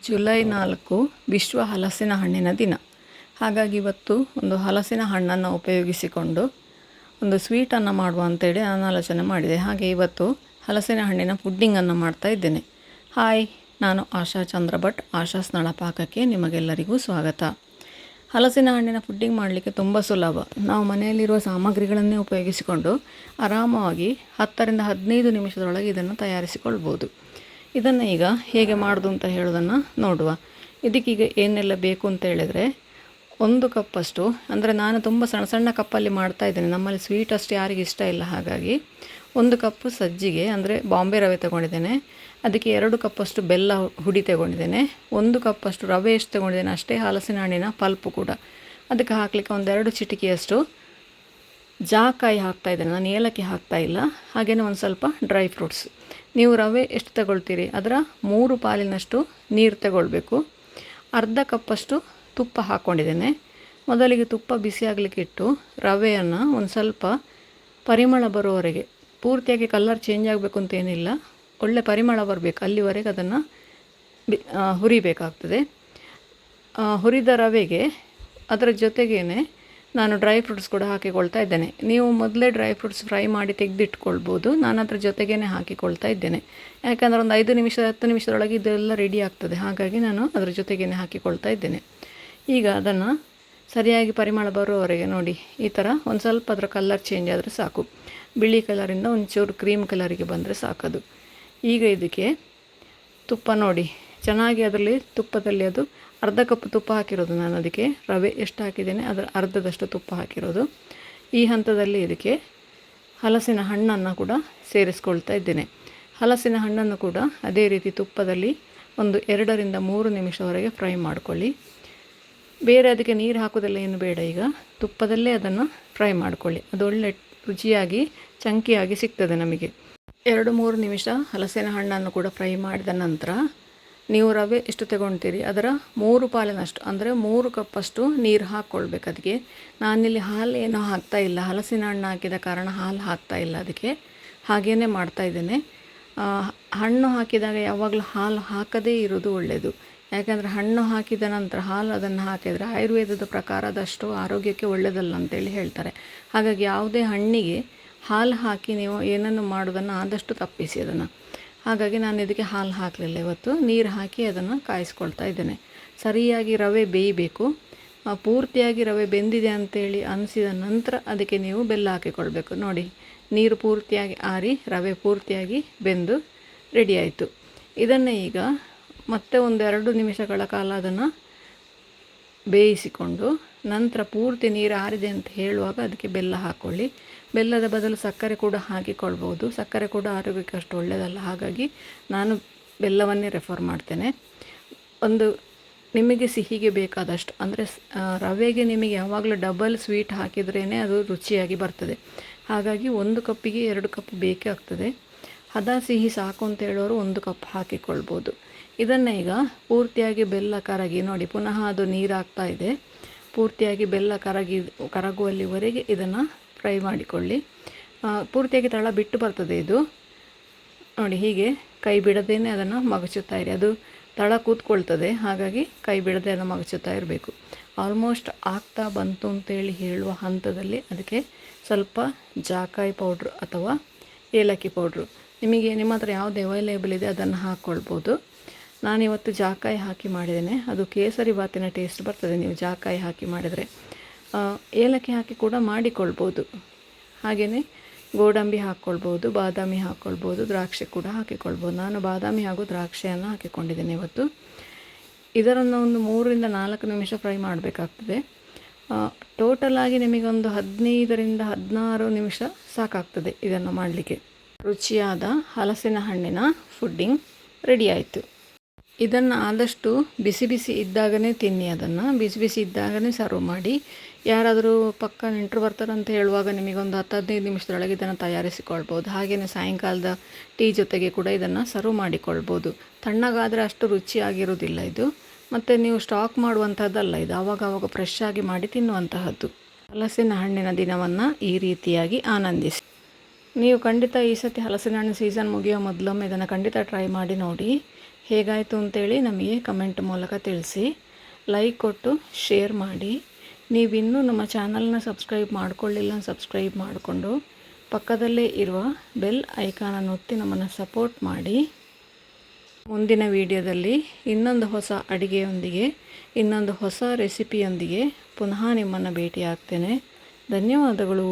July 4 ವಿಶ್ವ ಹಲಸಿನ ಹಣ್ಣಿನ ದಿನ. ಹಾಗಾಗಿ ಇವತ್ತು ಒಂದು ಹಲಸಿನ ಹಣ್ಣನ್ನು ಉಪಯೋಗಿಸಿಕೊಂಡು ಒಂದು ಸ್ವೀಟನ್ನು ಮಾಡುವ ಅಂತೇಳಿ ನಾನು ಆಲೋಚನೆ ಮಾಡಿದೆ. ಹಾಗೆ ಇವತ್ತು ಹಲಸಿನ ಹಣ್ಣಿನ ಪುಡ್ಡಿಂಗನ್ನು ಮಾಡ್ತಾ ಇದ್ದೇನೆ. ಹಾಯ್, ನಾನು ಆಶಾ ಚಂದ್ರ ಭಟ್. ಆಶಾಸ್ ನಳಪಾಕಕ್ಕೆ ನಿಮಗೆಲ್ಲರಿಗೂ ಸ್ವಾಗತ. ಹಲಸಿನ ಹಣ್ಣಿನ ಪುಡ್ಡಿಂಗ್ ಮಾಡಲಿಕ್ಕೆ ತುಂಬ ಸುಲಭ. ನಾವು ಮನೆಯಲ್ಲಿರುವ ಸಾಮಗ್ರಿಗಳನ್ನೇ ಉಪಯೋಗಿಸಿಕೊಂಡು ಆರಾಮವಾಗಿ 10 ರಿಂದ 15 ನಿಮಿಷದೊಳಗೆ ಇದನ್ನು ತಯಾರಿಸಿಕೊಳ್ಬೋದು. ಇದನ್ನು ಈಗ ಹೇಗೆ ಮಾಡೋದು ಅಂತ ಹೇಳೋದನ್ನು ನೋಡುವ. ಇದಕ್ಕೀಗ ಏನೆಲ್ಲ ಬೇಕು ಅಂತ ಹೇಳಿದರೆ, 1 ಕಪ್ಪಷ್ಟು, ಅಂದರೆ ನಾನು ತುಂಬ ಸಣ್ಣ ಸಣ್ಣ ಕಪ್ಪಲ್ಲಿ ಮಾಡ್ತಾ ಇದ್ದೇನೆ. ನಮ್ಮಲ್ಲಿ ಸ್ವೀಟ್ ಅಷ್ಟು ಯಾರಿಗೆ ಇಷ್ಟ ಇಲ್ಲ. ಹಾಗಾಗಿ 1 ಕಪ್ಪು ಸಜ್ಜಿಗೆ ಅಂದರೆ ಬಾಂಬೆ ರವೆ ತಗೊಂಡಿದ್ದೇನೆ. ಅದಕ್ಕೆ 2 ಕಪ್ಪಷ್ಟು ಬೆಲ್ಲ ಹುಡಿ ತಗೊಂಡಿದ್ದೇನೆ. 1 ಕಪ್ಪಷ್ಟು ರವೆ ಎಷ್ಟು ತಗೊಂಡಿದ್ದೇನೆ ಅಷ್ಟೇ ಹಲಸಿನ ಹಣ್ಣಿನ ಪಲ್ಪು ಕೂಡ. ಅದಕ್ಕೆ ಹಾಕಲಿಕ್ಕೆ 1-2 ಚಿಟಿಕೆಯಷ್ಟು ಜಾಕಾಯಿ ಹಾಕ್ತಾಯಿದ್ದೇನೆ. ನಾನು ಏಲಕ್ಕಿ ಹಾಕ್ತಾ ಇಲ್ಲ. ಹಾಗೆಯೇ ಒಂದು ಸ್ವಲ್ಪ ಡ್ರೈ ಫ್ರೂಟ್ಸ್. ನೀವು ರವೆ ಎಷ್ಟು ತಗೊಳ್ತೀರಿ ಅದರ 3 ಪಾಲಿನಷ್ಟು ನೀರು ತಗೊಳ್ಬೇಕು. 1/2 ಕಪ್ಪಷ್ಟು ತುಪ್ಪ ಹಾಕ್ಕೊಂಡಿದ್ದೇನೆ. ಮೊದಲಿಗೆ ತುಪ್ಪ ಬಿಸಿ ಆಗಲಿಕ್ಕೆ ಇಟ್ಟು ರವೆಯನ್ನು ಒಂದು ಸ್ವಲ್ಪ ಪರಿಮಳ ಬರುವವರೆಗೆ, ಪೂರ್ತಿಯಾಗಿ ಕಲರ್ ಚೇಂಜ್ ಆಗಬೇಕು ಅಂತ ಏನಿಲ್ಲ, ಒಳ್ಳೆ ಪರಿಮಳ ಬರಬೇಕು ಅಲ್ಲಿವರೆಗೆ ಅದನ್ನು ಹುರಿಬೇಕಾಗ್ತದೆ. ಹುರಿದ ರವೆಗೆ ಅದರ ಜೊತೆಗೇ ನಾನು ಡ್ರೈ ಫ್ರೂಟ್ಸ್ ಕೂಡ ಹಾಕಿಕೊಳ್ತಾ ಇದ್ದೇನೆ. ನೀವು ಮೊದಲೇ ಡ್ರೈ ಫ್ರೂಟ್ಸ್ ಫ್ರೈ ಮಾಡಿ ತೆಗೆದಿಟ್ಕೊಳ್ಬೋದು. ನಾನು ಅದರ ಜೊತೆಗೇ ಹಾಕಿಕೊಳ್ತಾ ಇದ್ದೇನೆ. ಯಾಕಂದರೆ ಒಂದು 5 ನಿಮಿಷ 10 ನಿಮಿಷದೊಳಗೆ ಇದೆಲ್ಲ ರೆಡಿ ಆಗ್ತದೆ. ಹಾಗಾಗಿ ನಾನು ಅದರ ಜೊತೆಗೇ ಹಾಕಿಕೊಳ್ತಾ ಇದ್ದೇನೆ. ಈಗ ಅದನ್ನು ಸರಿಯಾಗಿ ಪರಿಮಳ ಬರುವವರೆಗೆ ನೋಡಿ, ಈ ಥರ ಒಂದು ಸ್ವಲ್ಪ ಅದರ ಕಲರ್ ಚೇಂಜ್ ಆದರೆ ಸಾಕು. ಬಿಳಿ ಕಲರಿಂದ ಒಂಚೂರು ಕ್ರೀಮ್ ಕಲರಿಗೆ ಬಂದರೆ ಸಾಕದು. ಈಗ ಇದಕ್ಕೆ ತುಪ್ಪ ನೋಡಿ ಚೆನ್ನಾಗಿ ಅದರಲ್ಲಿ ತುಪ್ಪದಲ್ಲಿ ಅದು 1/2 ಕಪ್ ತುಪ್ಪ ಹಾಕಿರೋದು. ನಾನು ಅದಕ್ಕೆ ರವೆ ಎಷ್ಟು ಹಾಕಿದ್ದೇನೆ ಅದರ ಅರ್ಧದಷ್ಟು ತುಪ್ಪ ಹಾಕಿರೋದು. ಈ ಹಂತದಲ್ಲಿ ಇದಕ್ಕೆ ಹಲಸಿನ ಹಣ್ಣನ್ನು ಕೂಡ ಸೇರಿಸ್ಕೊಳ್ತಾ ಇದ್ದೇನೆ. ಹಲಸಿನ ಹಣ್ಣನ್ನು ಕೂಡ ಅದೇ ರೀತಿ ತುಪ್ಪದಲ್ಲಿ ಒಂದು 2 ರಿಂದ 3 ನಿಮಿಷವರೆಗೆ ಫ್ರೈ ಮಾಡ್ಕೊಳ್ಳಿ. ಬೇರೆ ಅದಕ್ಕೆ ನೀರು ಹಾಕೋದೆಲ್ಲ ಏನು ಬೇಡ. ಈಗ ತುಪ್ಪದಲ್ಲೇ ಅದನ್ನು ಫ್ರೈ ಮಾಡ್ಕೊಳ್ಳಿ. ಅದು ಒಳ್ಳೆ ರುಚಿಯಾಗಿ ಚಂಕಿಯಾಗಿ ಸಿಗ್ತದೆ ನಮಗೆ. 2-3 ನಿಮಿಷ ಹಲಸಿನ ಹಣ್ಣನ್ನು ಕೂಡ ಫ್ರೈ ಮಾಡಿದ ನಂತರ ನೀವು ರವೆ ಎಷ್ಟು ತಗೊಳ್ತೀರಿ ಅದರ 3 ಪಾಲಿನಷ್ಟು, ಅಂದರೆ 3 ಕಪ್ಪಷ್ಟು ನೀರು ಹಾಕ್ಕೊಳ್ಬೇಕು. ಅದಕ್ಕೆ ನಾನಿಲ್ಲಿ ಹಾಲು ಏನೂ ಹಾಕ್ತಾ ಇಲ್ಲ. ಹಲಸಿನ ಹಣ್ಣು ಹಾಕಿದ ಕಾರಣ ಹಾಲು ಹಾಕ್ತಾ ಇಲ್ಲ. ಅದಕ್ಕೆ ಹಾಗೇ ಮಾಡ್ತಾಯಿದ್ದೇನೆ. ಹಣ್ಣು ಹಾಕಿದಾಗ ಯಾವಾಗಲೂ ಹಾಲು ಹಾಕದೇ ಇರೋದು ಒಳ್ಳೆಯದು. ಯಾಕಂದರೆ ಹಣ್ಣು ಹಾಕಿದ ನಂತರ ಹಾಲು ಅದನ್ನು ಹಾಕಿದರೆ ಆಯುರ್ವೇದದ ಪ್ರಕಾರ ಅದಷ್ಟು ಆರೋಗ್ಯಕ್ಕೆ ಒಳ್ಳೆಯದಲ್ಲ ಅಂತೇಳಿ ಹೇಳ್ತಾರೆ. ಹಾಗಾಗಿ ಯಾವುದೇ ಹಣ್ಣಿಗೆ ಹಾಲು ಹಾಕಿ ನೀವು ಏನನ್ನು ಮಾಡೋದನ್ನು ಆದಷ್ಟು ತಪ್ಪಿಸಿ ಅದನ್ನು. ಹಾಗಾಗಿ ನಾನು ಇದಕ್ಕೆ ಹಾಲು ಹಾಕಲಿಲ್ಲ. ಇವತ್ತು ನೀರು ಹಾಕಿ ಅದನ್ನು ಕಾಯಿಸ್ಕೊಳ್ತಾ ಇದ್ದೇನೆ. ಸರಿಯಾಗಿ ರವೆ ಬೇಯಬೇಕು. ಪೂರ್ತಿಯಾಗಿ ರವೆ ಬೆಂದಿದೆ ಅಂತೇಳಿ ಅನಿಸಿದ ನಂತರ ಅದಕ್ಕೆ ನೀವು ಬೆಲ್ಲ ಹಾಕಿಕೊಳ್ಬೇಕು. ನೋಡಿ, ನೀರು ಪೂರ್ತಿಯಾಗಿ ಆರಿ ರವೆ ಪೂರ್ತಿಯಾಗಿ ಬೆಂದು ರೆಡಿ ಆಯಿತು. ಇದನ್ನು ಈಗ ಮತ್ತೆ 1-2 ನಿಮಿಷಗಳ ಕಾಲ ಅದನ್ನು ಬೇಯಿಸಿಕೊಂಡು ನಂತರ ಪೂರ್ತಿ ನೀರು ಆರಿದೆ ಅಂತ ಹೇಳುವಾಗ ಅದಕ್ಕೆ ಬೆಲ್ಲ ಹಾಕ್ಕೊಳ್ಳಿ. ಬೆಲ್ಲದ ಬದಲು ಸಕ್ಕರೆ ಕೂಡ ಹಾಕಿಕೊಳ್ಬೋದು. ಸಕ್ಕರೆ ಕೂಡ ಆರೋಗ್ಯಕ್ಕೆ ಅಷ್ಟು ಒಳ್ಳೆಯದಲ್ಲ. ಹಾಗಾಗಿ ನಾನು ಬೆಲ್ಲವನ್ನೇ ರೆಫರ್ ಮಾಡ್ತೇನೆ. ಒಂದು ನಿಮಗೆ ಸಿಹಿಗೆ ಬೇಕಾದಷ್ಟು, ಅಂದರೆ ರವೆಗೆ ನಿಮಗೆ ಯಾವಾಗಲೂ ಡಬಲ್ ಸ್ವೀಟ್ ಹಾಕಿದ್ರೇ ಅದು ರುಚಿಯಾಗಿ ಬರ್ತದೆ. ಹಾಗಾಗಿ 1 ಕಪ್ಪಿಗೆ 2 ಕಪ್ ಬೇಕೇ ಆಗ್ತದೆ. ಹದ ಸಿಹಿ ಸಾಕು ಅಂತ ಹೇಳೋರು 1 ಕಪ್ ಹಾಕಿಕೊಳ್ಬೋದು. ಇದನ್ನು ಈಗ ಪೂರ್ತಿಯಾಗಿ ಬೆಲ್ಲ ಕರಗಿ ನೋಡಿ, ಪುನಃ ಅದು ನೀರಾಗ್ತಾ ಇದೆ. ಪೂರ್ತಿಯಾಗಿ ಬೆಲ್ಲ ಕರಗುವಲ್ಲಿವರೆಗೆ ಇದನ್ನು ಫ್ರೈ ಮಾಡಿಕೊಳ್ಳಿ. ಪೂರ್ತಿಯಾಗಿ ತಳ ಬಿಟ್ಟು ಬರ್ತದೆ ಇದು ನೋಡಿ. ಹೀಗೆ ಕೈ ಬಿಡದೇ ಅದನ್ನು ಮಗಚುತ್ತಾ ಇರಿ. ಅದು ತಳ ಕೂತ್ಕೊಳ್ತದೆ. ಹಾಗಾಗಿ ಕೈ ಬಿಡದೆ ಅದನ್ನು ಮಗಚುತ್ತಾ ಇರಬೇಕು. ಆಲ್ಮೋಸ್ಟ್ ಆಗ್ತಾ ಬಂತು ಅಂತೇಳಿ ಹೇಳುವ ಹಂತದಲ್ಲಿ ಅದಕ್ಕೆ ಸ್ವಲ್ಪ ಜಾಕಾಯಿ ಪೌಡ್ರು ಅಥವಾ ಏಲಕ್ಕಿ ಪೌಡ್ರು, ನಿಮಗೆ ನಿಮ್ಮ ಹತ್ರ ಯಾವುದು ಅವೈಲೇಬಲ್ ಇದೆ ಅದನ್ನು ಹಾಕ್ಕೊಳ್ಬೋದು. ನಾನಿವತ್ತು ಜಾಕಾಯಿ ಹಾಕಿ ಮಾಡಿದ್ದೇನೆ. ಅದು ಕೇಸರಿ ಬಾತಿನ ಟೇಸ್ಟ್ ಬರ್ತದೆ ನೀವು ಜಾಕಾಯಿ ಹಾಕಿ ಮಾಡಿದರೆ. ಏಲಕ್ಕಿ ಹಾಕಿ ಕೂಡ ಮಾಡಿಕೊಳ್ಬೋದು. ಹಾಗೆಯೇ ಗೋಡಂಬಿ ಹಾಕ್ಕೊಳ್ಬೋದು, ಬಾದಾಮಿ ಹಾಕ್ಕೊಳ್ಬೋದು, ದ್ರಾಕ್ಷಿ ಕೂಡ ಹಾಕಿಕೊಳ್ಬೋದು. ನಾನು ಬಾದಾಮಿ ಹಾಗೂ ದ್ರಾಕ್ಷಿಯನ್ನು ಹಾಕಿಕೊಂಡಿದ್ದೇನೆ ಇವತ್ತು. ಇದರನ್ನು ಒಂದು 3 ರಿಂದ 4 ನಿಮಿಷ ಫ್ರೈ ಮಾಡಬೇಕಾಗ್ತದೆ. ಟೋಟಲಾಗಿ ನಿಮಗೊಂದು 15 ರಿಂದ 16 ನಿಮಿಷ ಸಾಕಾಗ್ತದೆ ಇದನ್ನು ಮಾಡಲಿಕ್ಕೆ. ರುಚಿಯಾದ ಹಲಸಿನ ಹಣ್ಣಿನ ಪುಡ್ಡಿಂಗ್ ರೆಡಿ ಆಯಿತು. ಇದನ್ನು ಆದಷ್ಟು ಬಿಸಿ ಬಿಸಿ ಇದ್ದಾಗಲೇ ತಿನ್ನಿ. ಅದನ್ನು ಬಿಸಿ ಬಿಸಿ ಇದ್ದಾಗಲೇ ಸರ್ವ್ ಮಾಡಿ. ಯಾರಾದರೂ ಪಕ್ಕ ನೆಂಟರು ಬರ್ತಾರಂತ ಹೇಳುವಾಗ ನಿಮಗೊಂದು 10-15 ನಿಮಿಷದೊಳಗೆ ಇದನ್ನು ತಯಾರಿಸಿಕೊಳ್ಬೋದು. ಹಾಗೆಯೇ ಸಾಯಂಕಾಲದ ಟೀ ಜೊತೆಗೆ ಕೂಡ ಇದನ್ನು ಸರ್ವ್ ಮಾಡಿಕೊಳ್ಬೋದು. ತಣ್ಣಗಾದರೆ ಅಷ್ಟು ರುಚಿಯಾಗಿರೋದಿಲ್ಲ ಇದು. ಮತ್ತು ನೀವು ಸ್ಟಾಕ್ ಮಾಡುವಂಥದ್ದಲ್ಲ ಇದು. ಆವಾಗ ಫ್ರೆಶ್ ಆಗಿ ಮಾಡಿ ತಿನ್ನುವಂತಹದ್ದು. ಹಲಸಿನ ಹಣ್ಣಿನ ದಿನವನ್ನು ಈ ರೀತಿಯಾಗಿ ಆನಂದಿಸಿ. ನೀವು ಖಂಡಿತ ಈ ಸತಿ ಹಲಸಿನ ಹಣ್ಣು ಸೀಸನ್ ಮುಗಿಯೋ ಮೊದಲೊಮ್ಮೆ ಇದನ್ನು ಖಂಡಿತ ಟ್ರೈ ಮಾಡಿ ನೋಡಿ. ಹೇಗಾಯಿತು ಅಂತೇಳಿ ನಮಗೆ ಕಮೆಂಟ್ ಮೂಲಕ ತಿಳಿಸಿ. ಲೈಕ್ ಕೊಟ್ಟು ಶೇರ್ ಮಾಡಿ. ನೀವಿನ್ನೂ ನಮ್ಮ ಚಾನಲ್ನ ಸಬ್ಸ್ಕ್ರೈಬ್ ಮಾಡಿಕೊಳ್ಳಿಲ್ಲ, ಸಬ್ಸ್ಕ್ರೈಬ್ ಮಾಡಿಕೊಂಡು ಪಕ್ಕದಲ್ಲೇ ಇರುವ ಬೆಲ್ ಐಕಾನನ್ನು ಒತ್ತಿ ನಮ್ಮನ್ನು ಸಪೋರ್ಟ್ ಮಾಡಿ. ಮುಂದಿನ ವಿಡಿಯೋದಲ್ಲಿ ಇನ್ನೊಂದು ಹೊಸ ಅಡಿಗೆಯೊಂದಿಗೆ, ಇನ್ನೊಂದು ಹೊಸ ರೆಸಿಪಿಯೊಂದಿಗೆ ಪುನಃ ನಿಮ್ಮನ್ನು ಭೇಟಿ ಆಗ್ತೇನೆ. ಧನ್ಯವಾದಗಳು.